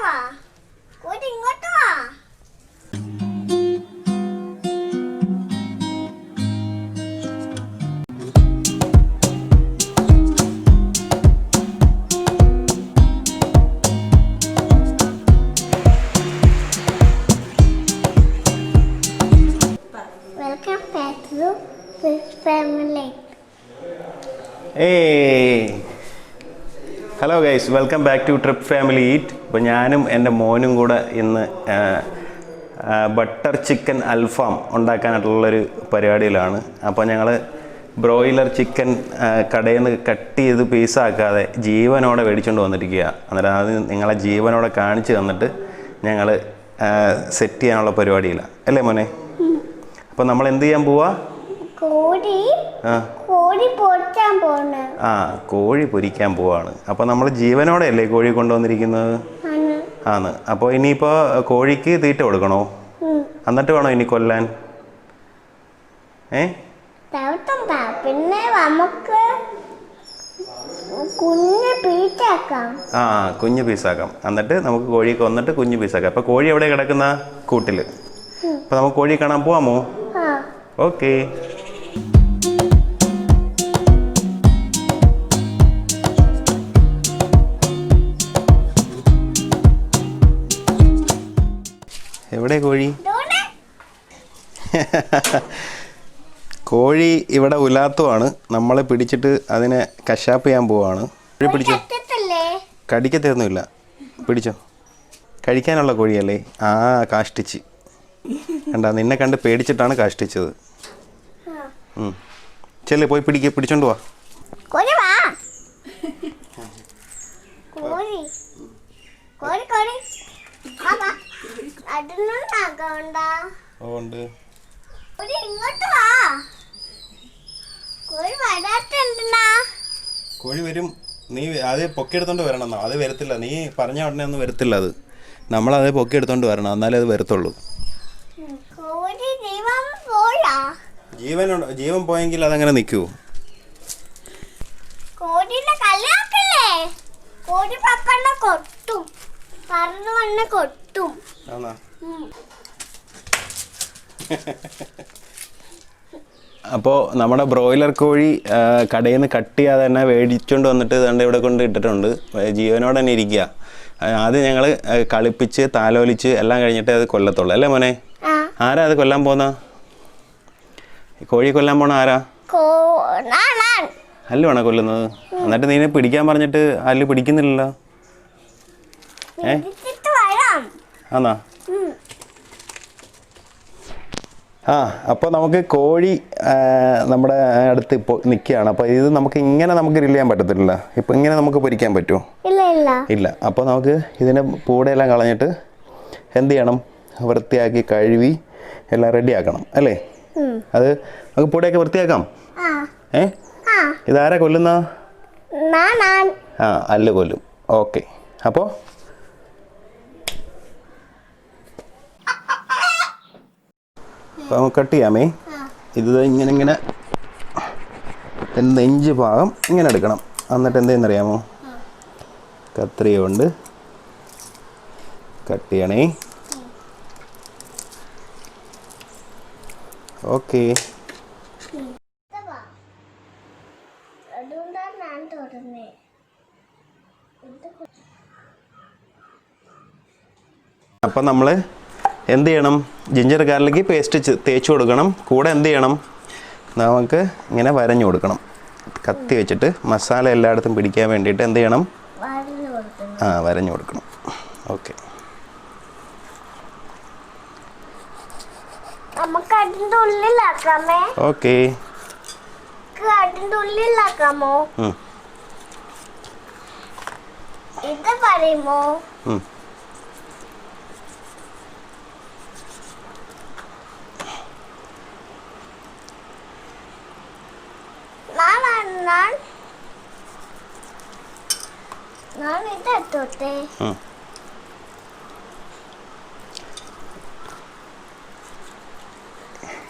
Welcome back to this family. Hey! Hello guys, welcome back to Trip Family Eat. അപ്പോൾ ഞാനും എൻ്റെ മോനും കൂടെ ഇന്ന് ബട്ടർ ചിക്കൻ അൽഫാം ഉണ്ടാക്കാനായിട്ടുള്ളൊരു പരിപാടിയിലാണ്. അപ്പോൾ ഞങ്ങൾ ബ്രോയിലർ ചിക്കൻ കടയിൽ നിന്ന് കട്ട് ചെയ്ത് പീസാക്കാതെ ജീവനോടെ മേടിച്ചുകൊണ്ട് വന്നിരിക്കുക. അന്നേരം അത് നിങ്ങളെ ജീവനോടെ കാണിച്ച് തന്നിട്ട് ഞങ്ങൾ സെറ്റ് ചെയ്യാനുള്ള പരിപാടിയിലാണ് അല്ലേ മോനെ? അപ്പോൾ നമ്മൾ എന്ത് ചെയ്യാൻ പോവാ? കോഴി പൊരിക്കാൻ പോവാണ്. അപ്പോൾ നമ്മൾ ജീവനോടെ അല്ലേ കോഴി കൊണ്ടുവന്നിരിക്കുന്നത്? ആണ്. അപ്പോൾ ഇനിയിപ്പോൾ കോഴിക്ക് തീറ്റ കൊടുക്കണോ? എന്നിട്ട് വേണോ ഇനി കൊല്ലാൻ? പിന്നെ നമുക്ക് കുഞ്ഞു പീസാക്കാം. എന്നിട്ട് നമുക്ക് കോഴിയെ കൊന്നിട്ട് കുഞ്ഞു പീസാക്കാം. അപ്പോൾ കോഴി എവിടെ കിടക്കുന്ന? കൂട്ടിൽ. അപ്പോൾ നമുക്ക് കോഴി കാണാൻ പോവാമോ? ഓക്കെ. എവിടെ കോഴി? കോഴി ഇവിടെ ഉലാത്തുവാണ്. നമ്മളെ പിടിച്ചിട്ട് അതിനെ കശാപ്പ് ചെയ്യാൻ പോവാണ്. കോഴി പിടിച്ചോ. കടിക്കത്തൊന്നുമില്ല. പിടിച്ചോ. കഴിക്കാനുള്ള കോഴിയല്ലേ? കാഷ്ടിച്ച്. കണ്ടാ, നിന്നെ കണ്ട് പേടിച്ചിട്ടാണ് കാഷ്ടിച്ചത്. ചെല്ലേ പോയി പിടിച്ചോണ്ട് വാ. കോഴി വരും. നീ അത് പൊക്കിയെടുത്തോണ്ട് വരണം. അത് വരത്തില്ല. നീ പറഞ്ഞ ഉടനെ ഒന്നും വരത്തില്ല. അത് നമ്മളത് പൊക്കിയെടുത്തോണ്ട് വരണം, എന്നാലേ അത് വരത്തുള്ളൂ. ജീവൻ പോയെങ്കിൽ അതങ്ങനെ നിൽക്കൂ. അപ്പോൾ നമ്മുടെ ബ്രോയിലർ കോഴി കടയിൽ നിന്ന് കട്ട് ചെയ്യാതെ തന്നെ മേടിച്ചുകൊണ്ട് വന്നിട്ട് ദണ്ട് ഇവിടെ കൊണ്ട് ഇട്ടിട്ടുണ്ട്. ജീവനോടെ തന്നെ ഇരിക്കുക. ആദ്യം ഞങ്ങൾ കളിപ്പിച്ച് താലോലിച്ച് എല്ലാം കഴിഞ്ഞിട്ടേ അത് കൊല്ലത്തുള്ളൂ അല്ലേ മോനെ? ആരാ അത് കൊല്ലാൻ പോന്ന? കോഴി കൊല്ലാൻ പോണ ആരാ? അല്ലുവാണോ കൊല്ലുന്നത്? എന്നിട്ട് നീനെ പിടിക്കാൻ പറഞ്ഞിട്ട് അല്ലു പിടിക്കുന്നില്ലല്ലോ. ആന്നാ? അപ്പോൾ നമുക്ക് കോഴി നമ്മുടെ അടുത്ത് ഇപ്പോൾ നിൽക്കുകയാണ്. അപ്പോൾ ഇത് നമുക്ക് ഇങ്ങനെ ഗ്രില്ല് ചെയ്യാൻ പറ്റത്തില്ല. ഇപ്പം ഇങ്ങനെ നമുക്ക് പൊരിക്കാൻ പറ്റുമോ? ഇല്ല. അപ്പോൾ നമുക്ക് ഇതിൻ്റെ പൂടെയെല്ലാം കളഞ്ഞിട്ട് എന്ത് ചെയ്യണം? വൃത്തിയാക്കി കഴുകി എല്ലാം റെഡിയാക്കണം അല്ലേ? അത് നമുക്ക് പൂടെയൊക്കെ വൃത്തിയാക്കാം. ഇതാരാ കൊല്ലുന്ന? അല്ല് കൊല്ലും. ഓക്കെ. അപ്പോൾ നമുക്ക് കട്ട് ചെയ്യാമേ. ഇത് ഇങ്ങനെ നെഞ്ച് ഭാഗം ഇങ്ങനെ എടുക്കണം. എന്നിട്ട് എന്തെന്നറിയാമോ? കത്രിക കൊണ്ട് കട്ട് ചെയ്യണേ. ഓക്കെ. അപ്പം നമ്മൾ എന്ത് ചെയ്യണം? ജിഞ്ചർ ഗാർലിക് പേസ്റ്റ് തേച്ച് കൊടുക്കണം. കൂടെ എന്ത് ചെയ്യണം? നമുക്ക് ഇങ്ങനെ വരഞ്ഞു കൊടുക്കണം. കത്തി വെച്ചിട്ട് മസാല എല്ലായിടത്തും പിടിക്കാൻ വേണ്ടിയിട്ട് എന്ത് ചെയ്യണം? വരഞ്ഞു കൊടുക്കണം. ഓക്കെ. ഓക്കെ.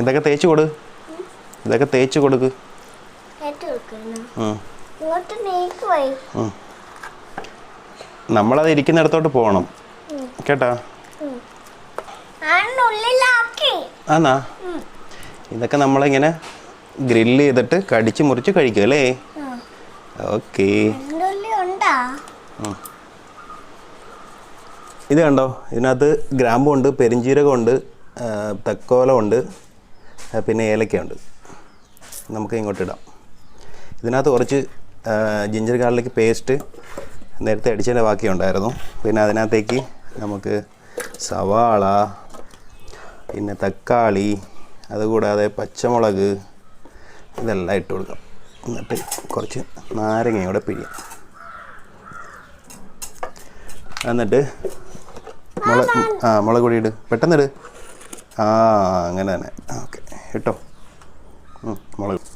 ഇതൊക്കെ തേച്ച് കൊടു. ഇതൊക്കെ തേച്ച് കൊടുക്ക്. നമ്മളത് ഇരിക്കുന്നിടത്തോട്ട് പോകണം. കേട്ടാ ആന്നാ ഇതൊക്കെ നമ്മളിങ്ങനെ ഗ്രില്ല് ചെയ്തിട്ട് കടിച്ച് മുറിച്ച് കഴിക്കും അല്ലേ? ഓക്കേ. ഇത് കണ്ടോ, ഇതിനകത്ത് ഗ്രാമ്പുണ്ട്, പെരിഞ്ജീരകമുണ്ട്, തക്കോലമുണ്ട്, പിന്നെ ഏലക്കയുണ്ട്. നമുക്ക് ഇങ്ങോട്ട് ഇടാം. ഇതിനകത്ത് കുറച്ച് ജിഞ്ചർ ഗാർലിക് പേസ്റ്റ് നേരത്തെ അടിച്ചതിൻ്റെ ബാക്കി ഉണ്ടായിരുന്നു. പിന്നെ അതിനകത്തേക്ക് നമുക്ക് സവാള, പിന്നെ തക്കാളി, അതുകൂടാതെ പച്ചമുളക് ഇതെല്ലാം ഇട്ട് കൊടുക്കാം. എന്നിട്ട് കുറച്ച് നാരങ്ങയും കൂടെ പിഴിയാം. എന്നിട്ട് മുളക് പൊടി ഇട്, പെട്ടെന്നിട്. അങ്ങനെ തന്നെ. ഓക്കെ, ഇട്ടോ. മുളക്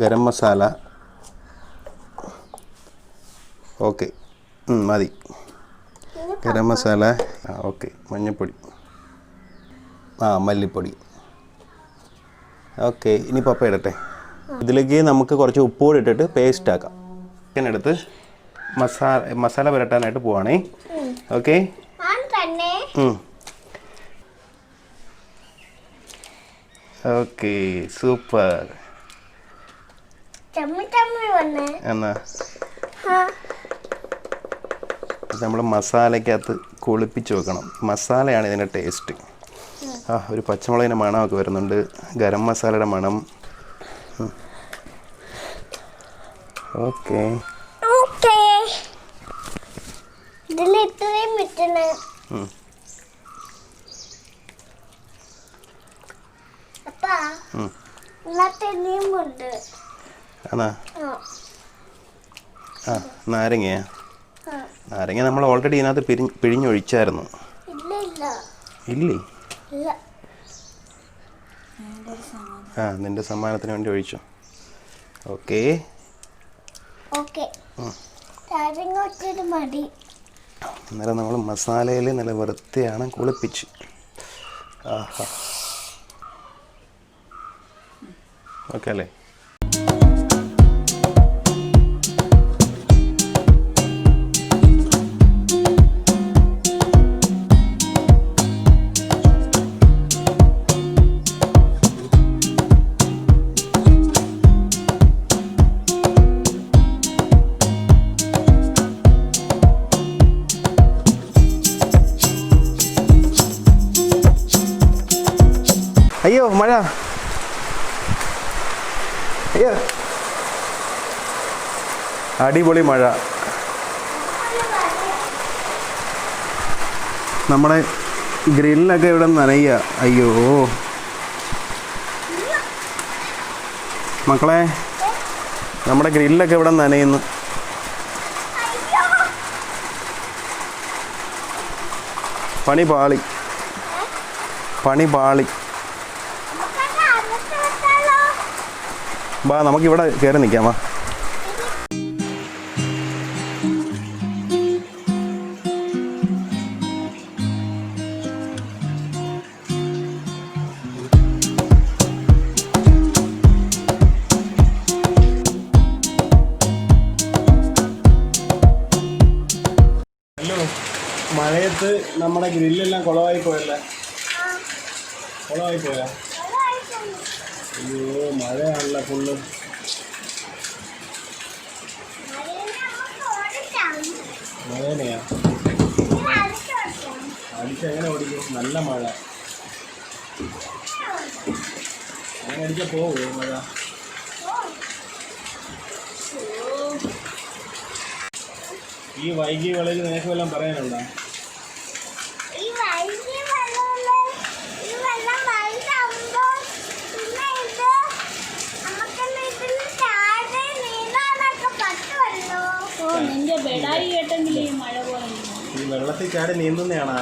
ഗരം മസാല. ഓക്കെ, മതി. ഗരം മസാല. ഓക്കെ, മഞ്ഞൾപ്പൊടി, മല്ലിപ്പൊടി. ഓക്കെ, ഇനി പപ്പ ഇടട്ടെ. ഇതിലേക്ക് നമുക്ക് കുറച്ച് ഉപ്പുകൂടി ഇട്ടിട്ട് പേസ്റ്റ് ആക്കാം. ചിക്കനെടുത്ത് മസാല പുരട്ടാനായിട്ട് പോവാണേ. Okay, okay, super. എന്നാ നമ്മൾ മസാലയ്ക്കകത്ത് കുളിപ്പിച്ച് വെക്കണം. മസാലയാണ് ഇതിൻ്റെ ടേസ്റ്റ്. ഒരു പച്ചമുളകിൻ്റെ മണമൊക്കെ വരുന്നുണ്ട്, ഗരം മസാലയുടെ മണം. ഓക്കെ, നാരങ്ങയാ? നാരങ്ങ നമ്മൾ ഓൾറെഡി ഇതിനകത്ത് പിഴിഞ്ഞൊഴിച്ചായിരുന്നു. ഇല്ലേ? നിന്റെ സമ്മാനത്തിന് വേണ്ടി ഒഴിച്ചു. ഓക്കെ, അന്നേരം നമ്മൾ മസാലയിൽ നല്ല വൃത്തിയാണ് കുളിപ്പിച്ച്. ഓക്കെ അല്ലേ? അയ്യോ മഴ, അയ്യോ അടിപൊളി മഴ. നമ്മുടെ ഗ്രില്ലൊക്കെ ഇവിടെ നനയുക. അയ്യോ മക്കളെ, നമ്മുടെ ഗ്രില്ലൊക്കെ ഇവിടെ നനയുന്നു. പണി പാളി. ബാ, നമുക്കിവിടെ കയറി നിൽക്കാം. വാ. ഹലോ, മഴയത്ത് നമ്മുടെ ഗ്രില്ലെല്ലാം കുളമായി പോയല്ലേ? കുളമായി പോയാ? അയ്യോ, മഴയാണല്ലോ ഫുള്ള്. മഴയാ? അടിച്ചെങ്ങനെ ഓടിക്കും? നല്ല മഴ. അങ്ങനെ അടിച്ചാൽ പോവോ മഴ? ഈ വൈകിയ വേളയിൽ നിനക്ക് വല്ലതും പറയാനുണ്ടോ? ഈ വെള്ളത്തിൽ ചാടി നീന്തുന്നതാണോ?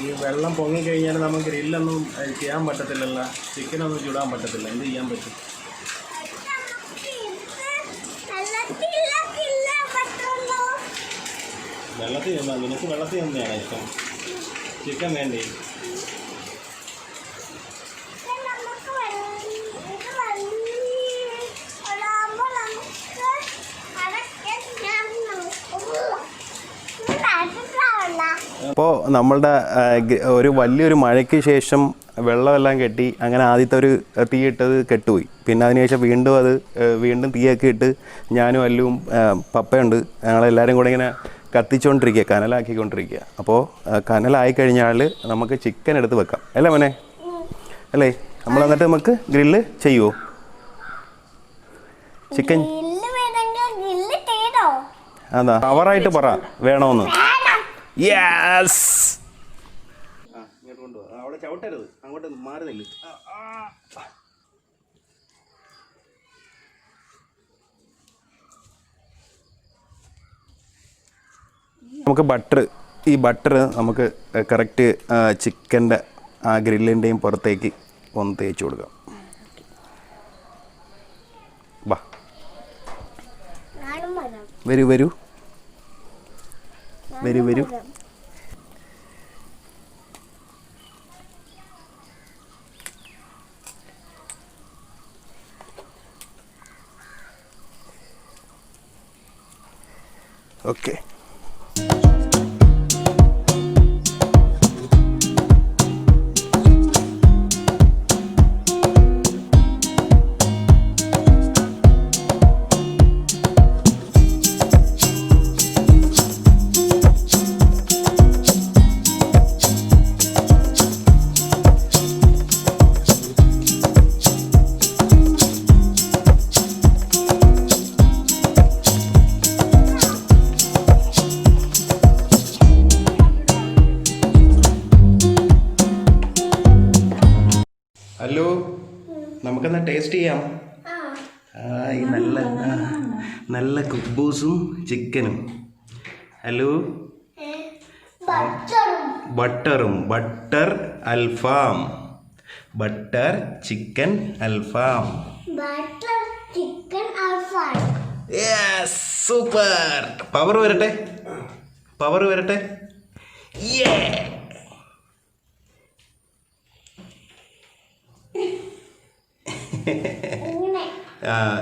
ഈ വെള്ളം പൊങ്ങിക്കഴിഞ്ഞാൽ നമുക്ക് ഗ്രില്ലൊന്നും ചെയ്യാൻ പറ്റത്തില്ലല്ലോ. ചിക്കനൊന്നും ചുടാൻ പറ്റത്തില്ല. എന്ത് ചെയ്യാൻ പറ്റും? വെള്ളത്തിൽ നിന്നാ? നിനക്ക് വെള്ളത്തിൽ നിന്നാണോ ഇഷ്ടം? ചിക്കൻ വേണ്ടേ? അപ്പോൾ നമ്മളുടെ ഒരു വലിയൊരു മഴയ്ക്ക് ശേഷം വെള്ളമെല്ലാം കെട്ടി അങ്ങനെ ആദ്യത്തെ ഒരു തീയിട്ടത് കെട്ടുപോയി. പിന്നെ അതിനുശേഷം വീണ്ടും തീയൊക്കെ ഇട്ട് ഞാനും അല്ലും പപ്പയുണ്ട് ഞങ്ങളെല്ലാവരും കൂടെ ഇങ്ങനെ കത്തിച്ചുകൊണ്ടിരിക്കുക, കനലാക്കിക്കൊണ്ടിരിക്കുക. അപ്പോൾ കനലായി കഴിഞ്ഞാൽ നമുക്ക് ചിക്കൻ എടുത്ത് വെക്കാം അല്ലേ മോനെ? അല്ലേ? നമ്മൾ എന്നിട്ട് നമുക്ക് ഗ്രില്ല് ചെയ്യുമോ ചിക്കൻ? അതാ പവറായിട്ട് പറ വേണമെന്ന്. യെസ്. അവിടെ ചവിട്ടരുത്, അങ്ങോട്ട് മാറി നില്ല്. നമുക്ക് ഈ ബട്ടർ നമുക്ക് കറക്റ്റ് ചിക്കൻ്റെ ആ ഗ്രില്ലിൻ്റെയും പുറത്തേക്ക് ഒന്ന് തേച്ച് കൊടുക്കാം. ബാ വരൂ. ഓക്കെ. ഹലോ, നമുക്കെന്നാ ടേസ്റ്റ് ചെയ്യാം. ഈ നല്ല കുബൂസും ചിക്കനും. ഹലോ, ബട്ടർ അൽഫാം, ബട്ടർ ചിക്കൻ അൽഫാം. സൂപ്പർ. പവർ വരട്ടെ.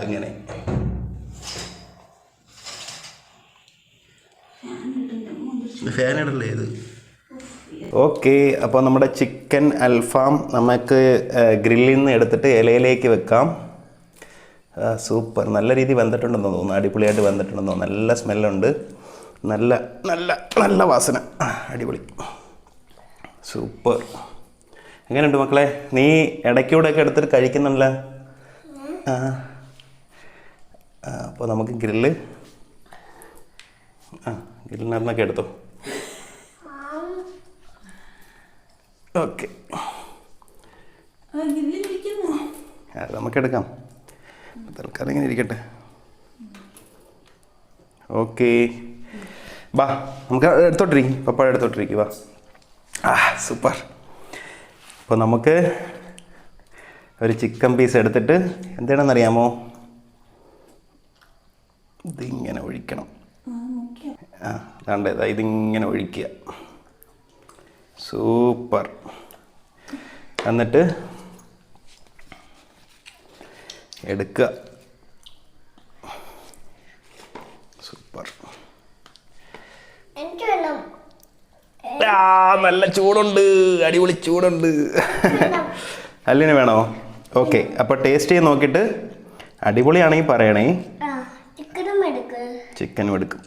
ഇങ്ങനെ ഫാൻ ഇടല്ലേ ഇത്? ഓക്കെ. അപ്പോൾ നമ്മുടെ ചിക്കൻ അൽഫാം നമുക്ക് ഗ്രില്ലിൽ നിന്ന് എടുത്തിട്ട് ഇലയിലേക്ക് വെക്കാം. സൂപ്പർ. നല്ല രീതിയിൽ വെന്തിട്ടുണ്ടെന്ന് തോന്നുന്നു, അടിപൊളിയായിട്ട് വെന്തിട്ടുണ്ടെന്ന് തോന്നുന്നു. നല്ല സ്മെല്ലുണ്ട്, നല്ല വാസന. അടിപൊളി, സൂപ്പർ. എങ്ങനെയുണ്ട് മക്കളെ? നീ ഇടയ്ക്കൂടെയൊക്കെ എടുത്തിട്ട് കഴിക്കുന്നുണ്ടല്ലോ. അപ്പോൾ നമുക്ക് ഗ്രില്ലിനകത്തൊക്കെ എടുത്തോ. ഓക്കെ, നമുക്കെടുക്കാം. തൽക്കാലം ഇങ്ങനെ ഇരിക്കട്ടെ. ഓക്കെ, ബാ നമുക്ക് എടുത്തോട്ടിരിക്കും, പപ്പായ എടുത്തോട്ടിരിക്കും. വാ. സൂപ്പർ. അപ്പോൾ നമുക്ക് ഒരു ചിക്കൻ പീസ് എടുത്തിട്ട് എന്താണെന്നറിയാമോ? ഇതിങ്ങനെ ഒഴിക്കണം. വേണ്ടതാ, ഇതിങ്ങനെ ഒഴിക്കുക. സൂപ്പർ. എന്നിട്ട് എടുക്കുക. സൂപ്പർ. നല്ല ചൂടുണ്ട്, അടിപൊളി ചൂടുണ്ട്. അല്ലിന് വേണോ? ഓക്കെ, അപ്പോൾ ടേസ്റ്റ് ചെയ്ത് നോക്കിയിട്ട് അടിപൊളിയാണെങ്കിൽ പറയണേ. ചിക്കനും എടുക്കും.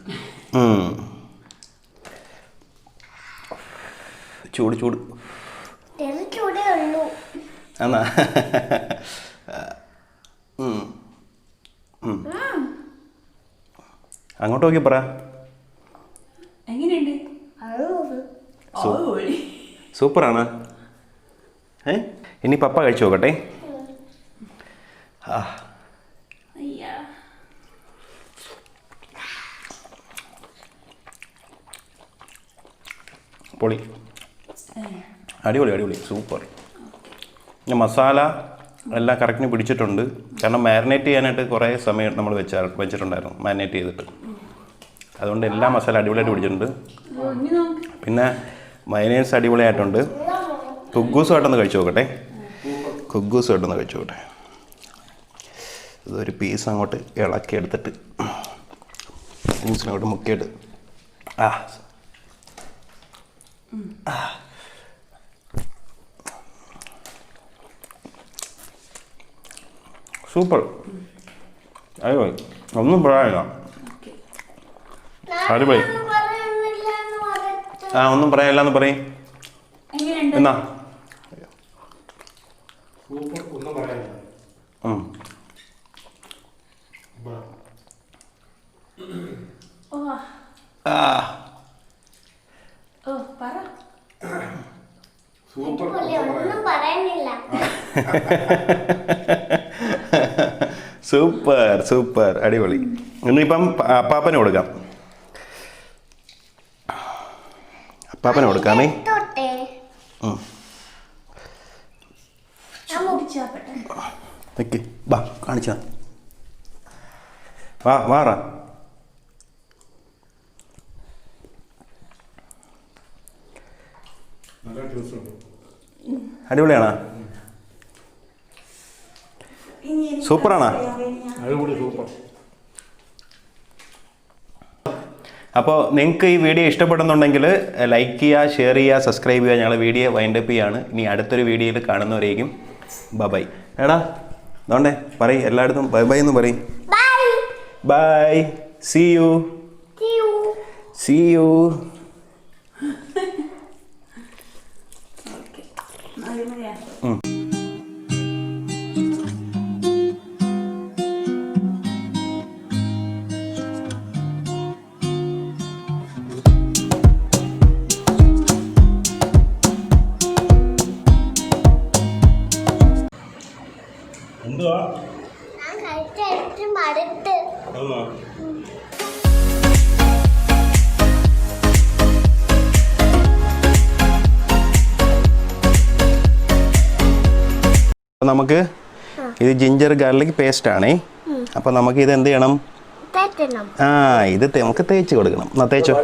ചൂട് എന്നാ അങ്ങോട്ട് നോക്കി പറ. സൂപ്പറാണ്. ഇനി പപ്പ കഴിച്ചു നോക്കട്ടെ. പൊളി, അടിപൊളി, സൂപ്പർ. മസാല എല്ലാം കറക്റ്റിന് പിടിച്ചിട്ടുണ്ട്. കാരണം മാരിനേറ്റ് ചെയ്യാനായിട്ട് കുറേ സമയം നമ്മൾ വെച്ചിട്ടുണ്ടായിരുന്നു, മാരിനേറ്റ് ചെയ്തിട്ട്. അതുകൊണ്ട് എല്ലാ മസാല അടിപൊളിയായിട്ട് പിടിച്ചിട്ടുണ്ട്. പിന്നെ മയനേഴ്സ് അടിപൊളിയായിട്ടുണ്ട്. കുഗ്ഗൂസുമായിട്ടൊന്ന് കഴിച്ചു നോക്കട്ടെ. ഇതൊരു പീസ് അങ്ങോട്ട് ഇളക്കി എടുത്തിട്ട് ജ്യൂസിനങ്ങോട്ട് മുക്കിയിട്ട് സൂപ്പർ. അയ്യോ ഒന്നും പറയാനില്ല. അടിപൊളി. ആ ഒന്നും പറയാനില്ല എന്ന് പറയും. എന്നാ സൂപ്പർ സൂപ്പർ അടിപൊളി. ഇന്നിപ്പം അപ്പാപ്പന് കൊടുക്കാം. അപ്പാപ്പന് കൊടുക്കാമേ. വാ കാണിച്ച വാ വാറ. അടിപൊളിയാണോ? സൂപ്പറാണോ? അപ്പോൾ നിങ്ങൾക്ക് ഈ വീഡിയോ ഇഷ്ടപ്പെടുന്നുണ്ടെങ്കിൽ ലൈക്ക് ചെയ്യുക, ഷെയർ ചെയ്യുക, സബ്സ്ക്രൈബ് ചെയ്യുക. ഞങ്ങൾ വീഡിയോ വൈൻഡപ്പ് ചെയ്യാണ്. ഇനി അടുത്തൊരു വീഡിയോയിൽ കാണുന്നവരേക്കും ബൈ. എടാ അതുകൊണ്ടേ പറയും, എല്ലായിടത്തും ബൈ ബൈ എന്ന് പറയും. Bye. See you. See you. എന്തുവാ നമുക്ക് ഇത് ജിഞ്ചർ ഗാർലിക് പേസ്റ്റ് ആണേ. അപ്പൊ നമുക്ക് ഇത് എന്ത് ചെയ്യണം? ആ ഇത് നമുക്ക് തേച്ച് കൊടുക്കണം. എന്നാ തേച്ചോ.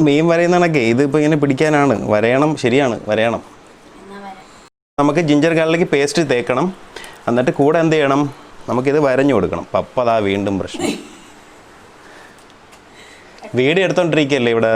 മീൻ വരയുന്നതൊക്കെ ഇതിപ്പോൾ ഇങ്ങനെ പിടിക്കാനാണ്. വരയണം, ശരിയാണ്, വരയണം. നമുക്ക് ജിഞ്ചർ ഗാർലിക് പേസ്റ്റ് തേക്കണം. എന്നിട്ട് കൂടെ എന്ത് ചെയ്യണം? നമുക്കിത് വരഞ്ഞു കൊടുക്കണം. പപ്പതാ വീണ്ടും പ്രശ്നം. വീഡിയോ എടുത്തോണ്ടിരിക്കുകയല്ലേ ഇവിടെ.